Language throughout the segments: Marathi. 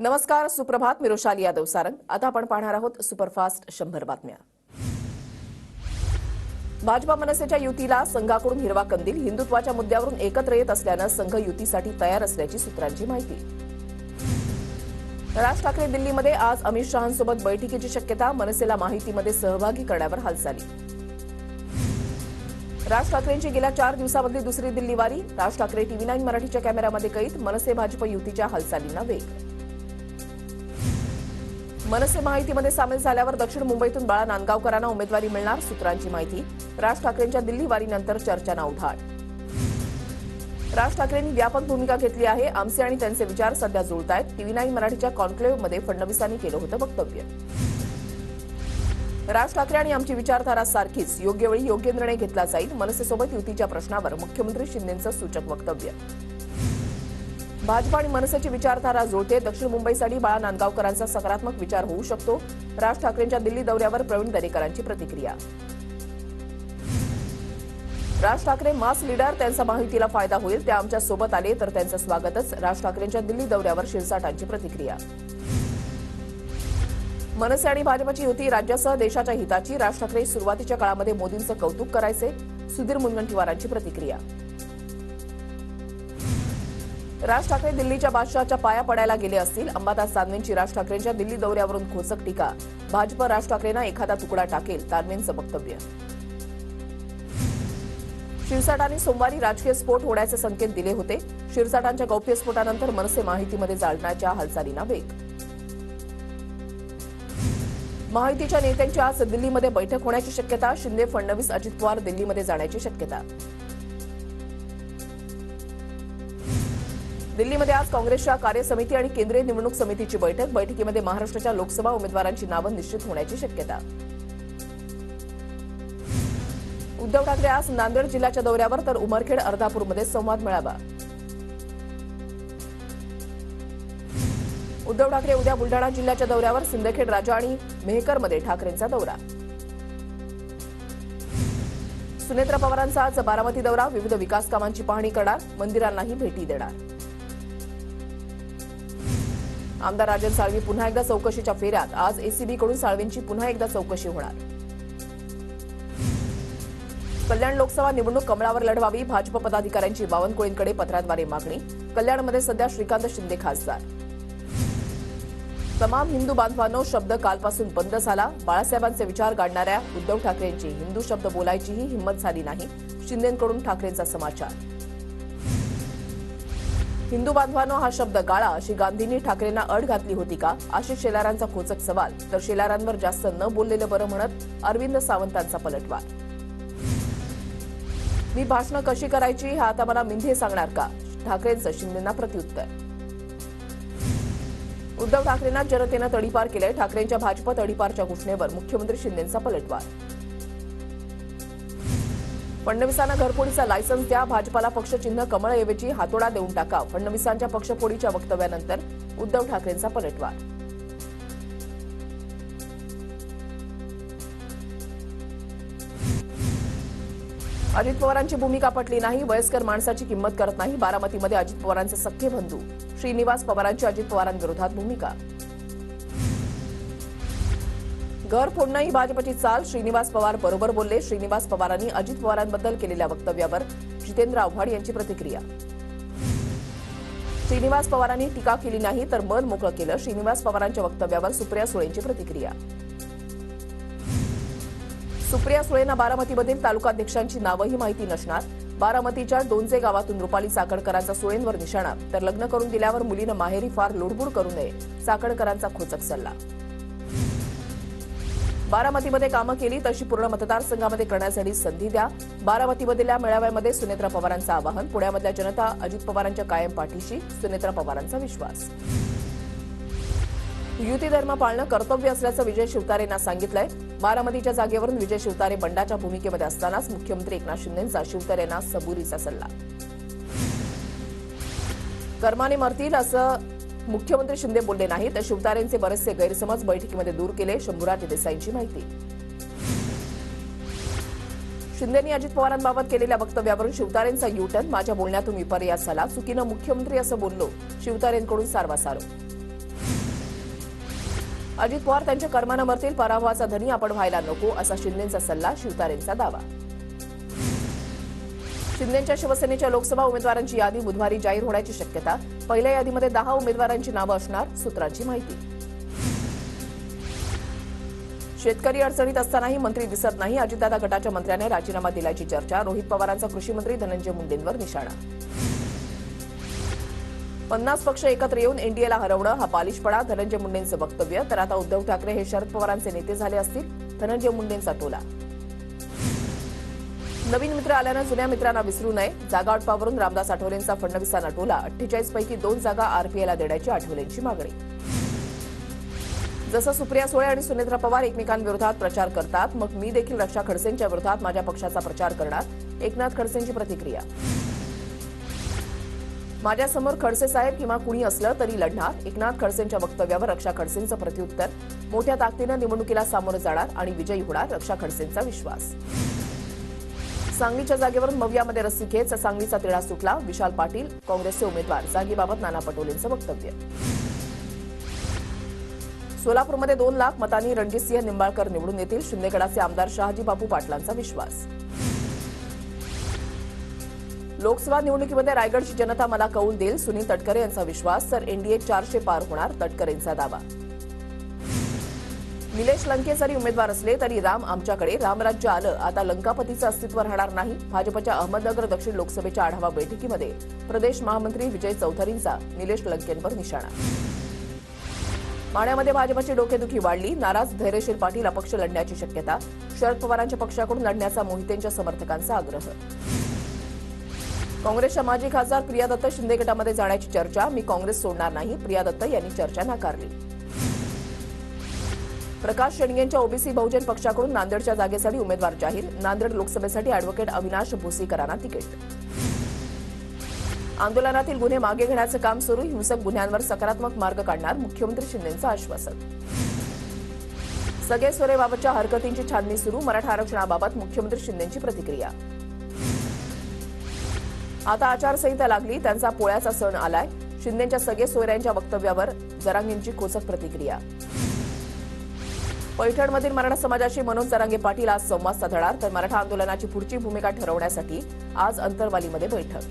नमस्कार, सुप्रभात. मी रोशाली यादव सारंग. आता आपण पाहणार आहोत सुपरफास्ट 100 बातम्या. भाजपा मनसेच्या युतीला संघाकडून हिरवा कंदील. हिंदुत्वाच्या मुद्द्यावरून एकत्र येत असल्यानं संघ युतीसाठी तयार असल्याची सूत्रांची माहिती. राज ठाकरे दिल्लीमध्ये आज अमित शहांसोबत बैठकीची शक्यता. मनसेला माहितीमध्ये सहभागी करण्यावर हालचाली. राज ठाकरेंची गेल्या 4 दिवसांमधली दुसरी दिल्ली वारी. राज ठाकरे TV9 मराठीच्या कॅमेऱ्यामध्ये कैद. मनसे भाजप युतीच्या हालचालींना वेग. मनसे माहितीमध्ये सामील झाल्यावर दक्षिण मुंबईतून बाळा नांदगावकरांना उमेदवारी मिळणार, सूत्रांची माहिती. राज ठाकरेंच्या दिल्ली वारीनंतर चर्चांना उधाण. राज ठाकरेंनी व्यापक भूमिका घेतली आहे. आमचे आणि त्यांचे विचार सध्या जुळतायत. TV9 मराठीच्या कॉन्क्लेव्हमध्ये फडणवीसांनी केलं होतं वक्तव्य. राज ठाकरे आणि आमची विचारधारा सारखीच. योग्य वेळी योग्य निर्णय घेतला जाईल. मनसेसोबत युतीच्या प्रश्नावर मुख्यमंत्री शिंदेंचं सूचक वक्तव्य. भाजप आणि मनसेची विचारधारा जुळते. दक्षिण मुंबईसाठी बाळा नांदगावकरांचा सकारात्मक विचार होऊ शकतो. राज ठाकरेंच्या दिल्ली दौऱ्यावर प्रवीण दरेकरांची प्रतिक्रिया. राज ठाकरे मास लीडर, त्यांचा माहितीला फायदा होईल. ते आमच्या सोबत आले तर त्यांचं स्वागतच. राज ठाकरेंच्या दिल्ली दौऱ्यावर शिरसाटांची प्रतिक्रिया. मनसे आणि भाजपची युती राज्यासह देशाच्या हिताची. राज ठाकरे सुरुवातीच्या काळामध्ये मोदींचं कौतुक करायचे. सुधीर मुनगंटीवारांची प्रतिक्रिया. राज ठाकरे दिल्लीच्या बादशहाच्या पाया पडायला गेले असतील. अंबादास दानवेंची राज ठाकरेंच्या दिल्ली दौऱ्यावरून खोचक टीका. भाजप राज ठाकरेंना एखादा तुकडा टाकेल, दानवेंचं वक्तव्य. शिरसाटांनी सोमवारी राजकीय स्फोट होण्याचे संकेत दिले होते. शिरसाटांच्या गौप्यस्फोटानंतर मनसे माहितीमध्ये जाळण्याच्या हालचालींना वेग. माहितीच्या नेत्यांची आज दिल्लीमध्ये बैठक होण्याची शक्यता. शिंदे, फडणवीस, अजित पवार दिल्लीमध्ये जाण्याची शक्यता. दिल्लीमध्ये आज काँग्रेसच्या कार्यसमिती आणि केंद्रीय निवडणूक समितीची बैठक. बैठकीमध्ये महाराष्ट्राच्या लोकसभा उमेदवारांची नावं निश्चित होण्याची शक्यता. उद्धव ठाकरे आज नांदेड जिल्ह्याच्या दौऱ्यावर तर उमरखेड, अर्धापूरमध्ये संवाद मेळावा. उद्धव ठाकरे उद्या बुलढाणा जिल्ह्याच्या दौऱ्यावर. सिंदखेड, राजा आणि मेहकरमध्ये ठाकरेंचा दौरा. सुनेत्रा पवारांचा आज बारामती दौरा. विविध विकास कामांची पाहणी करणार. मंदिरांनाही भेटी देणार. आमदार राजन साळवी पुन्हा एकदा चौकशीच्या फेऱ्यात. आज एसीबीकडून साळवींची पुन्हा एकदा चौकशी होणार. कल्याण लोकसभा निवडणूक कमळावर लढवावी. भाजप पदाधिकाऱ्यांची बावनकुळेंकडे पत्राद्वारे मागणी. कल्याणमध्ये सध्या श्रीकांत शिंदे खासदार. तमाम हिंदू बांधवांनो शब्द कालपासून बंद झाला. बाळासाहेबांचे विचार गाडणाऱ्या उद्धव ठाकरेंची हिंदू शब्द बोलायचीही हिंमत झाली नाही. शिंदेंकडून ठाकरेंचा समाचार. हिंदू बांधवांनो हा शब्द गाळा, अशी गांधींनी ठाकरेंना अट घातली होती का? आशिष शेलारांचा खोचक सवाल. तर शेलारांवर जास्त न बोललेलं बरं म्हणत अरविंद सावंतांचा पलटवार. मी भाषणं कशी करायची हे आता मला मिंधे सांगणार का? ठाकरेंचं शिंदेंना प्रत्युत्तर. उद्धव ठाकरेंना जनतेनं तडीपार केलंय. ठाकरेंच्या भाजप तडीपारच्या घोषणेवर मुख्यमंत्री शिंदेंचा पलटवार. फडणवीसांना घरफोडीचा लायसन्स द्या. भाजपाला पक्षचिन्ह कमळऐवजी हातोडा देऊन टाका. फडणवीसांच्या पक्षफोडीच्या वक्तव्यानंतर उद्धव ठाकरेंचा पलटवार. अजित पवारांची भूमिका पटली नाही. वयस्कर माणसाची किंमत करत नाही. बारामतीमध्ये अजित पवारांचे सख्खे बंधू श्रीनिवास पवारांची अजित पवारांविरोधात भूमिका. घर फोडणं ही भाजपची चाल. श्रीनिवास पवार बरोबर बोलले. श्रीनिवास पवारांनी अजित पवारांबद्दल केलेल्या वक्तव्यावर जितेंद्र आव्हाड यांची प्रतिक्रिया. श्रीनिवास पवारांनी टीका केली नाही तर मन मोकळं केलं. श्रीनिवास पवारांच्या वक्तव्यावर सुप्रिया सुळेंची प्रतिक्रिया. सुप्रिया सुळेंना बारामतीमधील तालुकाध्यक्षांची नावंही माहिती नसणार. बारामतीच्या डोंजे गावातून रुपाली चाकणकरांचा सुळेंवर निशाणा. तर लग्न करून दिल्यावर मुलीनं माहेरी फार लुडबुड करू नये, चाकणकरांचा खोचक सल्ला. बारामतीमध्ये कामं केली तशी पूर्ण मतदारसंघामध्ये करण्यासाठी संधी द्या. बारामतीमधल्या मेळाव्यामध्ये सुनेत्रा पवारांचं आवाहन. पुण्यामधल्या जनता अजित पवारांच्या कायम पाठीशी. सुनेत्रा पवारांचा विश्वास. युती धर्म पाळणं कर्तव्य असल्याचं विजय शिवतारेंना सांगितलंय. बारामतीच्या जागेवरून विजय शिवतारे बंडाच्या भूमिकेमध्ये असतानाच मुख्यमंत्री एकनाथ शिंदेंचा शिवतारेंना सबुरीचा सल्ला. कर्माने मरतील असं मुख्यमंत्री शिंदे बोलले नाही तर शिवतारेंचे बरेचसे गैरसमज बैठकीमध्ये दूर केले. शंभूराज देसाईंची माहिती. शिंदेंनी अजित पवारांबाबत केलेल्या वक्तव्यावरून शिवतारेंचा युटर्न. माझ्या बोलण्यातून विपर्यास झाला. चुकीनं मुख्यमंत्री असं बोललो. शिवतारेंकडून सारवासारो. अजित पवार त्यांच्या कर्मानं मरतील, पराभवाचा धनी आपण व्हायला नको, असा शिंदेंचा सल्ला, शिवतारेंचा दावा. शिंदेंच्या शिवसेनेच्या लोकसभा उमेदवारांची यादी बुधवारी जाहीर होण्याची शक्यता. पहिल्या यादीमध्ये 10 उमेदवारांची नावं असणार, सूत्रांची माहिती. शेतकरी अडचणीत असतानाही मंत्री दिसत नाही, अजितदादा गटाच्या मंत्र्याने राजीनामा दिल्याची चर्चा. रोहित पवारांचा कृषी मंत्री धनंजय मुंडेंवर निशाणा. 50 पक्ष एकत्र येऊन एनडीएला हरवणं हा बालिशपणा, धनंजय मुंडेंचं वक्तव्य. तर आता उद्धव ठाकरे हे शरद पवारांचे नेते झाले असतील, धनंजय मुंडेंचा टोला. नवीन मित्र आल्यानं जुन्या मित्रांना विसरू नये, जागा वाटपावरून रामदास आठवलेंचा फडणवीसांना टोला. 48 पैकी 2 जागा आरपीआयला देण्याची आठवलेंची मागणी. जसं सुप्रिया सुळे आणि सुनेत्रा पवार एकमेकांविरोधात प्रचार करतात, मग मी देखील रक्षा खडसेंच्या विरोधात माझ्या पक्षाचा प्रचार करणार, एकनाथ खडसेंची प्रतिक्रिया. माझ्यासमोर खडसे साहेब किंवा कुणी असलं तरी लढणार, एकनाथ खडसेंच्या वक्तव्यावर रक्षा खडसेंचं प्रत्युत्तर. मोठ्या ताकदीनं निवडणुकीला सामोरं जाणार आणि विजयी होणार, रक्षा खडसेंचा विश्वास. सांगलीच्या जागेवरून मवियामध्ये रस्सीखेच, सांगलीचा तिढा सुटला. विशाल पाटील काँग्रेसचे उमेदवार, जागेबाबत नाना पटोलेंचं वक्तव्य. सोलापूरमध्ये 2 लाख मतांनी रणजितसिंह निंबाळकर निवडून येतील, शिंदेगडाचे आमदार शहाजी बापू पाटलांचा विश्वास. लोकसभा निवडणुकीमध्ये रायगडची जनता मला कौल देईल, सुनील तटकरे यांचा विश्वास. तर एनडीए 400 पार होणार, तटकरेंचा दावा. निलेश लंके जरी उमेदवार असले तरी राम आमच्याकडे, रामराज्य आलं, आता लंकापतीचं अस्तित्व राहणार नाही. भाजपच्या अहमदनगर दक्षिण लोकसभेच्या आढावा बैठकीमध्ये प्रदेश महामंत्री विजय चौधरींचा निलेश लंकेंवर निशाणा. माढ्यामध्ये भाजपची डोकेदुखी वाढली, नाराज धैर्यशील पाटील अपक्ष लढण्याची शक्यता. शरद पवारांच्या पक्षाकडून लढण्याचा मोहितेंच्या समर्थकांचा आग्रह. काँग्रेसच्या माजी खासदार प्रिया दत्त शिंदे गटामध्ये जाण्याची चर्चा. मी काँग्रेस सोडणार नाही, प्रिया दत्त यांनी चर्चा नाकारली. प्रकाश शेंडगेंच्या ओबीसी बहुजन पक्षाकडून नांदेडच्या जागेसाठी उमेदवार जाहीर. नांदेड लोकसभेसाठी अॅडव्होकेट अविनाश भोसीकरांना तिकीट. आंदोलनातील गुन्हे मागे घेण्याचं काम सुरू, हिंसक गुन्ह्यांवर सकारात्मक मार्ग काढणार, मुख्यमंत्री शिंदेंचं आश्वासन. सगळे सोयरेबाबतच्या हरकतींची छाननी सुरू, मराठा आरक्षणाबाबत मुख्यमंत्री शिंदेंची प्रतिक्रिया. आता आचारसंहिता लागली, त्यांचा पोळ्याचा सण आलाय, शिंदेंच्या सगळे सोयऱ्यांच्या वक्तव्यावर जरांगेंची खोचक प्रतिक्रिया. पैठणमधील मराठा समाजाशी मनोज जरांगे पाटील आज संवाद साधणार. तर मराठा आंदोलनाची पुढची भूमिका ठरवण्यासाठी आज अंतरवालीमध्ये बैठक.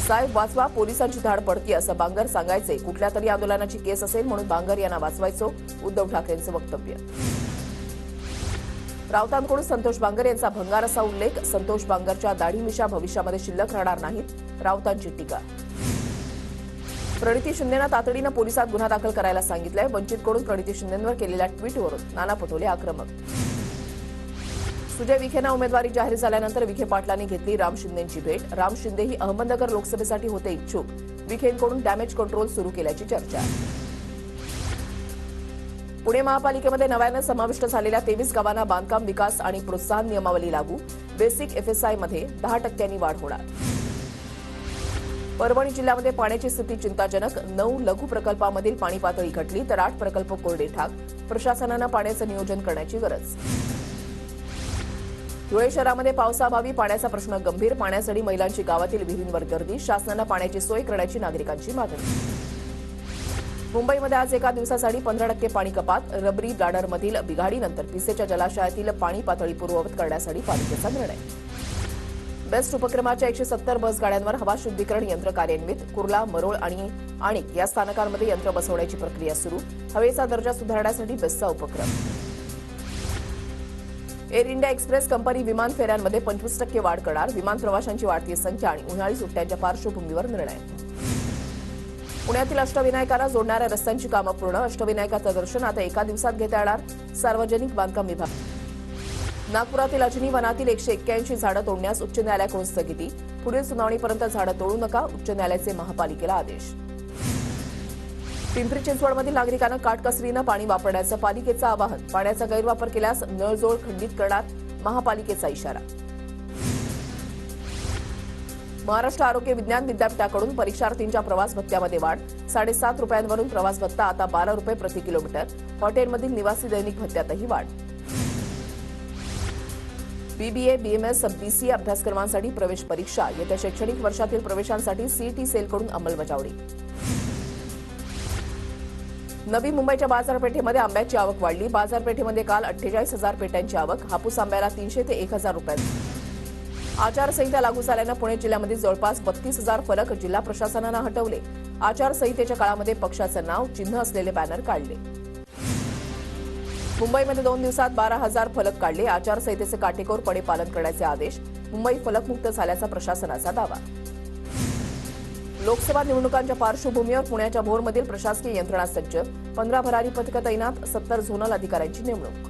साहेब वाचवा, पोलिसांची धाड पडती असं बांगर सांगायचे, कुठल्या तरी आंदोलनाची केस असेल म्हणून बांगर यांना वाचवायचो, उद्धव ठाकरेंचं वक्तव्य. राऊतांकडून संतोष बांगर यांचा भंगार असा उल्लेख, संतोष बांगरच्या दाढी मिशा भविष्यामध्ये शिल्लक राहणार नाहीत, राऊतांची टीका. प्रणिती शिंदेंना तातडीनं पोलिसात गुन्हा दाखल करायला सांगितलंय, वंचितकडून प्रणिती शिंदेंवर केलेल्या ट्विटवरून नाना पटोले आक्रमक. सुजय विखेंना उमेदवारी जाहीर झाल्यानंतर विखे पाटलांनी घेतली राम शिंदेंची भेट. राम शिंदेही अहमदनगर लोकसभेसाठी होते इच्छुक, विखेंकडून डॅमेज कंट्रोल सुरू केल्याची चर्चा. पुणे महापालिकेमध्ये नव्यानं समाविष्ट झालेल्या 23 गावांना बांधकाम विकास आणि प्रोत्साहन नियमावली लागू. बेसिक एफएसआयमध्ये 10% वाढ होणार. परभणी जिल्ह्यामध्ये पाण्याची स्थिती चिंताजनक, 9 लघु प्रकल्पामधील पाणी पातळी घटली तर 8 प्रकल्प कोरडे ठाक. प्रशासनानं पाण्याचं नियोजन करण्याची गरज. धुळे शहरामध्ये पावसाअभावी पाण्याचा प्रश्न गंभीर, पाण्यासाठी महिलांची गावातील विहिरींवर गर्दी, शासनानं पाण्याची सोय करण्याची नागरिकांची मागणी. मुंबईमध्ये आज एका दिवसासाठी 15% पाणी कपात, रबरी ब्लाडरमधील बिघाडीनंतर पिसेच्या जलाशयातील पाणी पातळी पूर्ववत करण्यासाठी पालिकेचा निर्णय. बेस्ट उपक्रमाच्या 170 बस गाड्यांवर हवा शुद्धीकरण यंत्र कार्यान्वित. कुर्ला, मरोळ आणि आणिक या स्थानकांमध्ये यंत्र बसवण्याची प्रक्रिया सुरू. हवेचा दर्जा सुधारण्यासाठी बेस्टचा उपक्रम. एअर इंडिया एक्सप्रेस कंपनी विमान फेऱ्यांमध्ये 25% वाढ करणार. विमान प्रवाशांची वाढती संख्या आणि उन्हाळी सुट्ट्यांच्या पार्श्वभूमीवर निर्णय. पुण्यातील अष्टविनायकाला जोडणाऱ्या रस्त्यांची कामं पूर्ण. अष्टविनायकाचं दर्शन आता एका दिवसात घेता येणार, सार्वजनिक बांधकाम विभाग. नागपुरातील अजनी वनातील 181 झाडं तोडण्यास उच्च न्यायालयाकडून स्थगिती. पुढील सुनावणीपर्यंत झाडं तोडू नका, उच्च न्यायालयाचे महापालिकेला आदेश. पिंपरी चिंचवडमधील नागरिकांना काटकसरीनं पाणी वापरण्याचं पालिकेचं आवाहन. पाण्याचा गैरवापर केल्यास नळजोड खंडित करणार, महापालिकेचा इशारा. महाराष्ट्र आरोग्य विज्ञान विद्यापीठाकडून परीक्षार्थींच्या प्रवास भत्त्यामध्ये वाढ. 7.5 रुपयांवरून प्रवास भत्ता आता 12 रुपये प्रति किलोमीटर. हॉटेलमधील निवासी दैनिक भत्त्यातही वाढ. बीबीए, बीएमएस, बीसीए अभ्यासक्रमांसाठी प्रवेश परीक्षा. येत्या शैक्षणिक वर्षातील प्रवेशांसाठी सीईटी सेलकडून अंमलबजावणी. नवी मुंबईच्या बाजारपेठेमध्ये आंब्याची आवक वाढली. बाजारपेठेमध्ये काल 48,000 पेट्यांची आवक. हापूस आंब्याला 300 ते 1,000 रुपये. आचारसंहिता लागू झाल्यानं पुणे जिल्ह्यामध्ये जवळपास 32,000 फलक जिल्हा प्रशासनानं हटवले. आचारसंहितेच्या काळामध्ये पक्षाचं नाव चिन्ह असलेले बॅनर काढले. मुंबईमध्ये 2 दिवसात 12,000 फलक काढले. आचारसंहितेचे काटेकोरपणे पालन करण्याचे आदेश. मुंबई फलकमुक्त झाल्याचा प्रशासनाचा दावा. लोकसभा निवडणुकांच्या पार्श्वभूमीवर पुण्याच्या भोरमधील प्रशासकीय यंत्रणा सज्ज. 15 भरारी पथकं तैनात. 70 झोनल अधिकाऱ्यांची नेमणूक.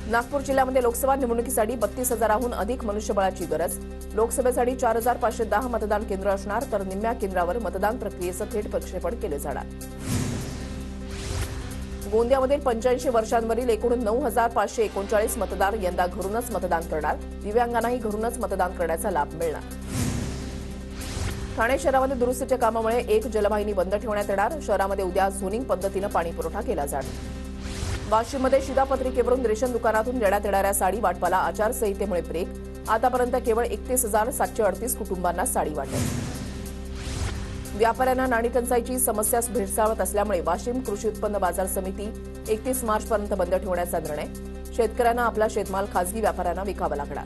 नागपूर जिल्ह्यामध्ये लोकसभा निवडणुकीसाठी 32,000हून अधिक मनुष्यबळाची गरज. लोकसभेसाठी 4,510 मतदान केंद्र असणार, तर निम्म्या केंद्रावर मतदान प्रक्रियेचं थेट प्रक्षेपण केलं जाणार. गोंदियामधील 85 वर्षांवरील एकूण 9,539 मतदार यंदा घरूनच मतदान करणार. दिव्यांगांनाही घरूनच मतदान करण्याचा लाभ मिळणार. ठाणे शहरामध्ये दुरुस्तीच्या कामामुळे एक जलवाहिनी बंद ठेवण्यात येणार. शहरामध्ये उद्या झोनिंग पद्धतीनं पाणीपुरवठा केला जाणार. वाशिममध्ये शिधापत्रिकेवरून रेशन दुकानातून देण्यात येणाऱ्या साडी वाटपाला आचारसंहितेमुळे ब्रेक. आतापर्यंत केवळ 31,738 कुटुंबांना साडी वाटेल. व्यापाऱ्यांना नाणी टंचाईची समस्या भेडसावत असल्यामुळे वाशिम कृषी उत्पन्न बाजार समिती 31 मार्चपर्यंत बंद ठेवण्याचा निर्णय. शेतकऱ्यांना आपला शेतमाल खासगी व्यापाऱ्यांना विकावा लागणार.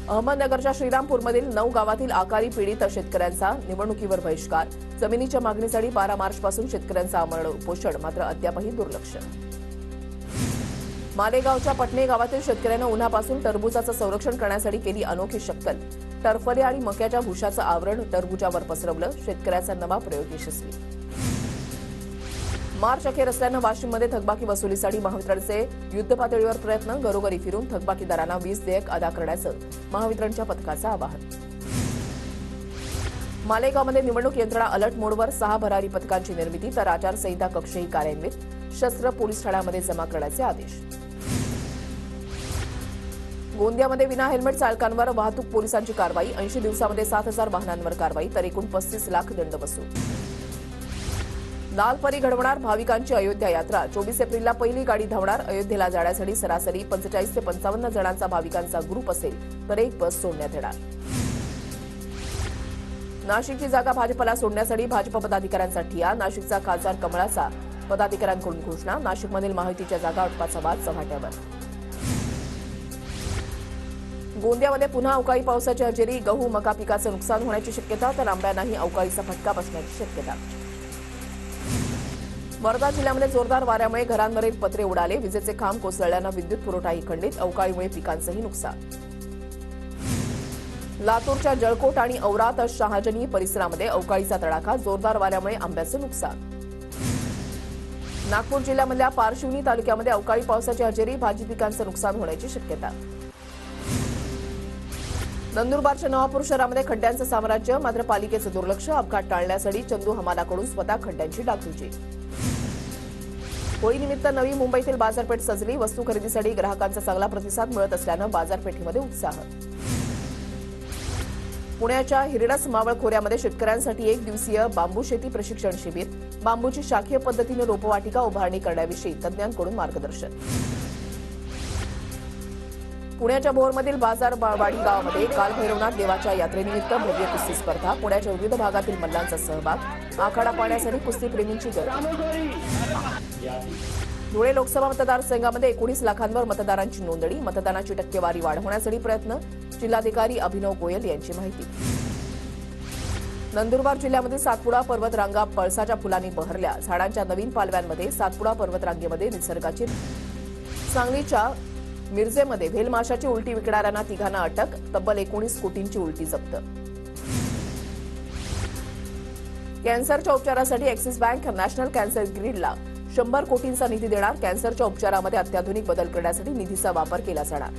अहमदनगरच्या श्रीरामपूरमधील 9 गावातील आकारी पीडित शेतकऱ्यांचा निवडणुकीवर बहिष्कार. जमिनीच्या मागणीसाठी 12 मार्चपासून शेतकऱ्यांचं आमरण उपोषण, मात्र अद्यापही दुर्लक्ष. मालेगावच्या पटणे गावातील शेतकऱ्यांना उन्हापासून टरबूजाचं संरक्षण करण्यासाठी केली अनोखी शक्कल. टरफले आणि मक्याच्या भुशाचं आवरण टरबूजावर पसरवलं. शेतकऱ्याचा नवा प्रयोग यशस्वी. मार्च अखेर असल्यानं वाशिममध्ये थकबाकी वसुलीसाठी महावितरणचे युद्धपातळीवर प्रयत्न. घरोघरी फिरून थकबाकीदारांना वीज देयक अदा करण्याचं महावितरणच्या पथकाचं आवाहन. मालेगावमध्ये निवडणूक यंत्रणा अलर्ट मोडवर. 6 भरारी पथकांची निर्मिती, तर आचारसंहिता कक्षही कार्यान्वित. शस्त्र पोलीस ठाण्यामध्ये जमा करण्याचे आदेश. गोंदियामध्ये विना हेल्मेट चालकांवर वाहतूक पोलिसांची कारवाई. 80 दिवसामध्ये 7,000 वाहनांवर कारवाई, तर एकूण 35 लाख दंड वसूल. लालपरी घडवणार भाविकांची अयोध्या यात्रा. 24 एप्रिलला पहिली गाडी धावणार. अयोध्येला जाण्यासाठी सरासरी 45 ते 55 जणांचा भाविकांचा ग्रुप असेल, तर एक बस सोडण्यात येणार. नाशिकची जागा भाजपला सोडण्यासाठी भाजप पदाधिकाऱ्यांचा ठिया. नाशिकचा खासदार कमळाचा पदाधिकाऱ्यांकडून घोषणा. नाशिकमधील महायुतीच्या जागा वाटपाचा वाद चव्हाट्यावर. गोंदियामध्ये पुन्हा अवकाळी पावसाची हजेरी. गहू मका पिकाचं नुकसान होण्याची शक्यता, तर आंब्यांनाही अवकाळीचा फटका बसण्याची शक्यता. वर्धा जिल्ह्यामध्ये जोरदार वाऱ्यामुळे घरांवरील पत्रे उडाले. विजेचे खांब कोसळल्यानं विद्युत पुरवठाही खंडित. अवकाळीमुळे पिकांचंही नुकसान. लातूरच्या जळकोट आणि औरात शहाजनी परिसरामध्ये अवकाळीचा तडाखा. जोरदार वाऱ्यामुळे आंब्याचं नुकसान. नागपूर जिल्ह्यामधल्या पारशिवनी तालुक्यामध्ये अवकाळी पावसाची हजेरी. भाजी पिकांचं नुकसान होण्याची शक्यता. नंदुरबारच्या नवापूर शहरामध्ये खड्ड्यांचं साम्राज्य, मात्र पालिकेचं दुर्लक्ष. अपघात टाळण्यासाठी चंदू हमालाकडून स्वतः खड्ड्यांची डागडुजी. होळीनिमित्त नवी मुंबईतील बाजारपेठ सजली. वस्तू खरेदीसाठी ग्राहकांचा चांगला प्रतिसाद मिळत असल्यानं बाजारपेठेमध्ये उत्साह. पुण्याच्या हिरडस मावळ खोऱ्यामध्ये शेतकऱ्यांसाठी 1 दिवसीय बांबू शेती प्रशिक्षण शिबिर. बांबूची शाखीय पद्धतीने रोपवाटिका उभारणी करण्याविषयी तज्ज्ञांकडून मार्गदर्शन. पुण्याच्या भोरमधील बाजारवाडी गावामध्ये काल भैरवनाथ देवाच्या यात्रेनिमित्त भव्य कुस्ती स्पर्धा. पुण्याच्या विविध भागातील मल्लांचा सहभाग. आखाडा पाहण्यासाठी कुस्तीप्रेमींची गर्दी. धुळे लोकसभा मतदारसंघामध्ये 19 लाखांवर मतदारांची नोंदणी. मतदानाची टक्केवारी वाढवण्यासाठी प्रयत्न. जिल्हाधिकारी अभिनव गोयल यांची माहिती. नंदुरबार जिल्ह्यामध्ये सातपुडा पर्वतरांगा पळसाच्या फुलांनी बहरल्या. झाडांच्या नवीन पालव्यांमध्ये सातपुडा पर्वतरांगेमध्ये निसर्गाची. सांगलीच्या मिरजेमध्ये भेलमाशाची उलटी विकणाऱ्यांना 3 अटक. तब्बल 19 कोटींची उलटी जप्त. कॅन्सरच्या उपचारासाठी ॲक्सिस बँक नॅशनल कॅन्सर ग्रीडला 100 कोटींचा निधी देणार. कॅन्सरच्या उपचारामध्ये अत्याधुनिक बदल करण्यासाठी निधीचा वापर केला जाणार.